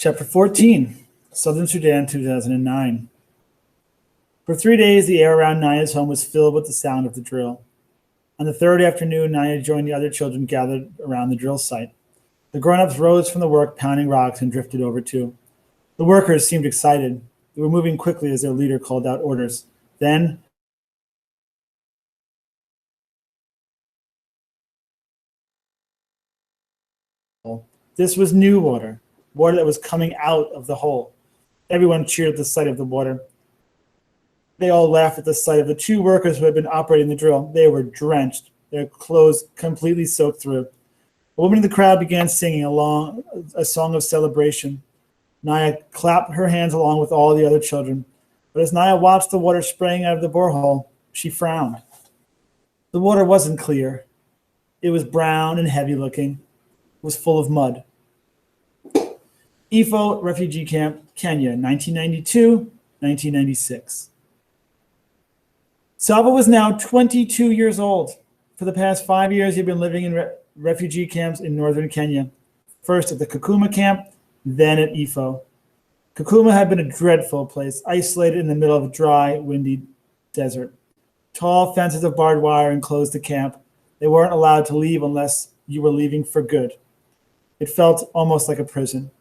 Chapter 14, Southern Sudan, 2009. For 3 days, the air around Naya's home was filled with the sound of the drill. On the third afternoon, Naya joined the other children gathered around the drill site. The grown-ups rose from the work, pounding rocks, and drifted over too. The workers seemed excited. They were moving quickly as their leader called out orders. Then, this was new water that was coming out of the hole. Everyone cheered at the sight of the water. They all laughed at the sight of the two workers who had been operating the drill. They were drenched, their clothes completely soaked through. A woman in the crowd began singing a song of celebration. Naya clapped her hands along with all the other children. But as Naya watched the water spraying out of the borehole, she frowned. The water wasn't clear. It was brown and heavy looking. It was full of mud. Ifo Refugee Camp, Kenya, 1992-1996. Salva was now 22 years old. For the past 5 years, he'd been living in refugee camps in northern Kenya, first at the Kakuma camp, then at Ifo. Kakuma had been a dreadful place, isolated in the middle of a dry, windy desert. Tall fences of barbed wire enclosed the camp. They weren't allowed to leave unless you were leaving for good. It felt almost like a prison.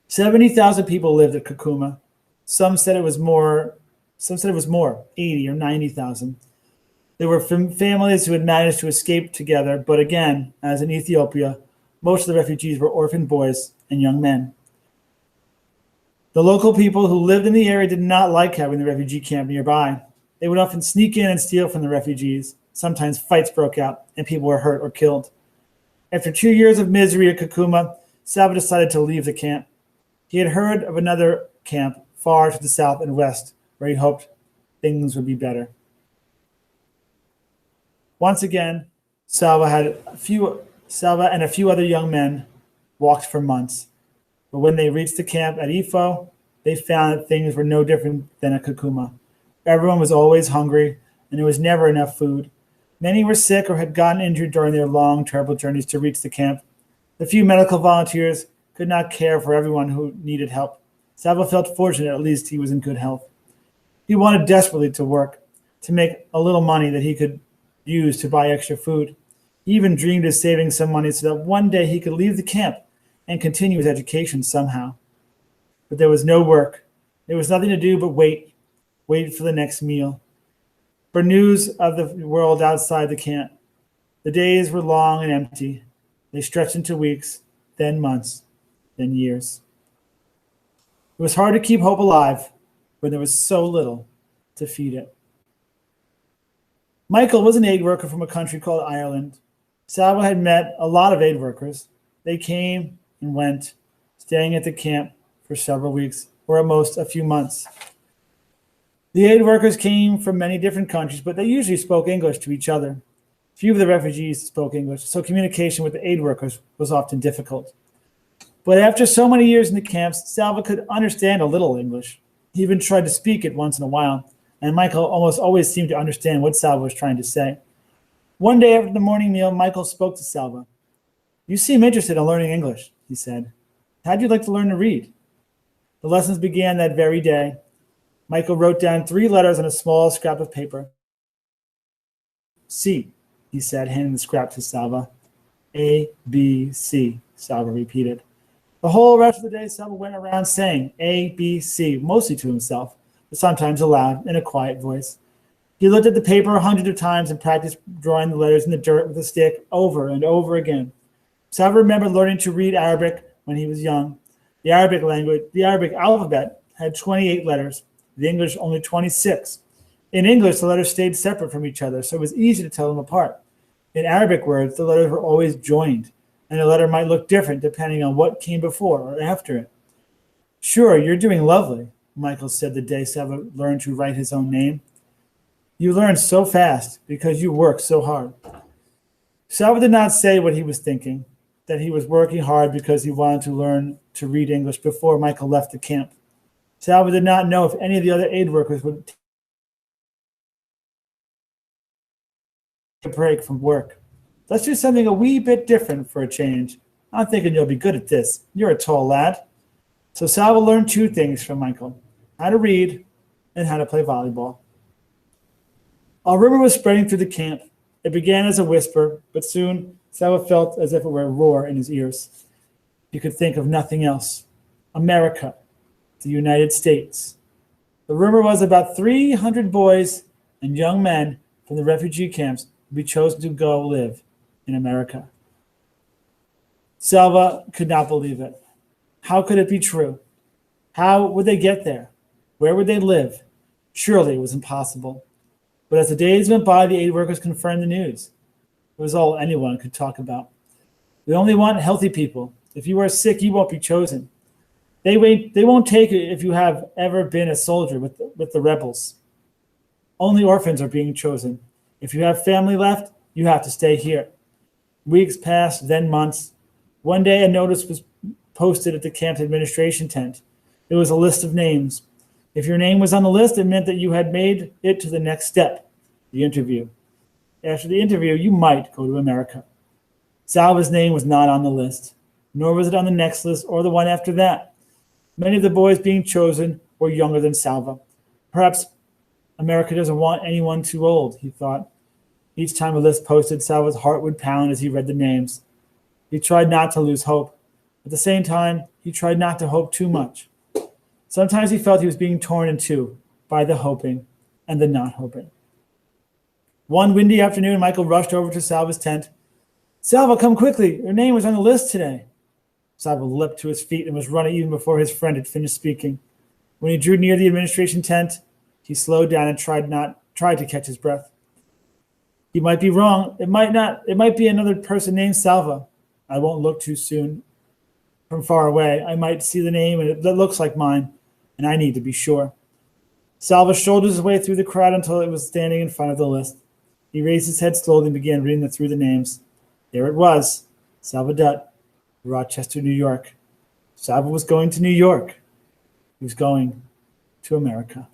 70,000 people lived at Kakuma. Some said it was more, 80 or 90,000. There were families who had managed to escape together, but again, as in Ethiopia, most of the refugees were orphan boys and young men. The local people who lived in the area did not like having the refugee camp nearby. They would often sneak in and steal from the refugees. Sometimes fights broke out and people were hurt or killed. After 2 years of misery at Kakuma, Salva decided to leave the camp. He had heard of another camp far to the south and west where he hoped things would be better. Once again, Salva and a few other young men walked for months. But when they reached the camp at Ifo, they found that things were no different than at Kakuma. Everyone was always hungry, and there was never enough food. Many were sick or had gotten injured during their long, terrible journeys to reach the camp. The few medical volunteers could not care for everyone who needed help. Salva felt fortunate at least he was in good health. He wanted desperately to work, to make a little money that he could use to buy extra food. He even dreamed of saving some money so that one day he could leave the camp and continue his education somehow. But there was no work. There was nothing to do but wait for the next meal, for news of the world outside the camp. The days were long and empty. They stretched into weeks, then months, then years. It was hard to keep hope alive when there was so little to feed it. Michael was an aid worker from a country called Ireland. Salva had met a lot of aid workers. They came and went, staying at the camp for several weeks, or at most a few months. The aid workers came from many different countries, but they usually spoke English to each other. Few of the refugees spoke English, so communication with the aid workers was often difficult. But after so many years in the camps, Salva could understand a little English. He even tried to speak it once in a while, and Michael almost always seemed to understand what Salva was trying to say. One day after the morning meal, Michael spoke to Salva. "You seem interested in learning English," he said. "How'd you like to learn to read?" The lessons began that very day. Michael wrote down 3 letters on a small scrap of paper. "C," he said, handing the scrap to Salva. "A, B, C," Salva repeated. The whole rest of the day, Salva went around saying A, B, C, mostly to himself, but sometimes aloud in a quiet voice. He looked at the paper hundreds of times and practiced drawing the letters in the dirt with a stick over and over again. Salva remembered learning to read Arabic when he was young. The Arabic alphabet had 28 letters, the English only 26. In English, the letters stayed separate from each other, so it was easy to tell them apart. In Arabic words, the letters were always joined, and a letter might look different depending on what came before or after it. "Sure, you're doing lovely," Michael said the day Salva learned to write his own name. "You learn so fast because you work so hard." Salva did not say what he was thinking, that he was working hard because he wanted to learn to read English before Michael left the camp. Salva did not know if any of the other aid workers would take a break from work. "Let's do something a wee bit different for a change. I'm thinking you'll be good at this. You're a tall lad." So Salva learned two things from Michael: how to read and how to play volleyball. A rumor was spreading through the camp. It began as a whisper, but soon Salva felt as if it were a roar in his ears. He could think of nothing else. America, the United States. The rumor was about 300 boys and young men from the refugee camps would be chosen to go live in America. Salva could not believe it. How could it be true? How would they get there? Where would they live? Surely it was impossible. But as the days went by, the aid workers confirmed the news. It was all anyone could talk about. We only want healthy people. If you are sick, you won't be chosen. They won't take it if you have ever been a soldier with the rebels. Only orphans are being chosen. If you have family left, you have to stay here. Weeks passed, then months. One day a notice was posted at the camp's administration tent. It was a list of names. If your name was on the list, it meant that you had made it to the next step, the interview. After the interview, you might go to America. Salva's name was not on the list, nor was it on the next list or the one after that. Many of the boys being chosen were younger than Salva. Perhaps America doesn't want anyone too old, he thought. Each time a list posted, Salva's heart would pound as he read the names. He tried not to lose hope. At the same time, he tried not to hope too much. Sometimes he felt he was being torn in two by the hoping and the not hoping. One windy afternoon, Michael rushed over to Salva's tent. "Salva, come quickly. Your name was on the list today." Salva leapt to his feet and was running even before his friend had finished speaking. When he drew near the administration tent, he slowed down and tried to catch his breath. He might be wrong. It might be another person named Salva. I won't look too soon. From far away, I might see the name that looks like mine, and I need to be sure. Salva shouldered his way through the crowd until it was standing in front of the list. He raised his head slowly and began reading through the names. There it was, Salva Dutt, Rochester, New York. Salva was going to New York. He was going to America.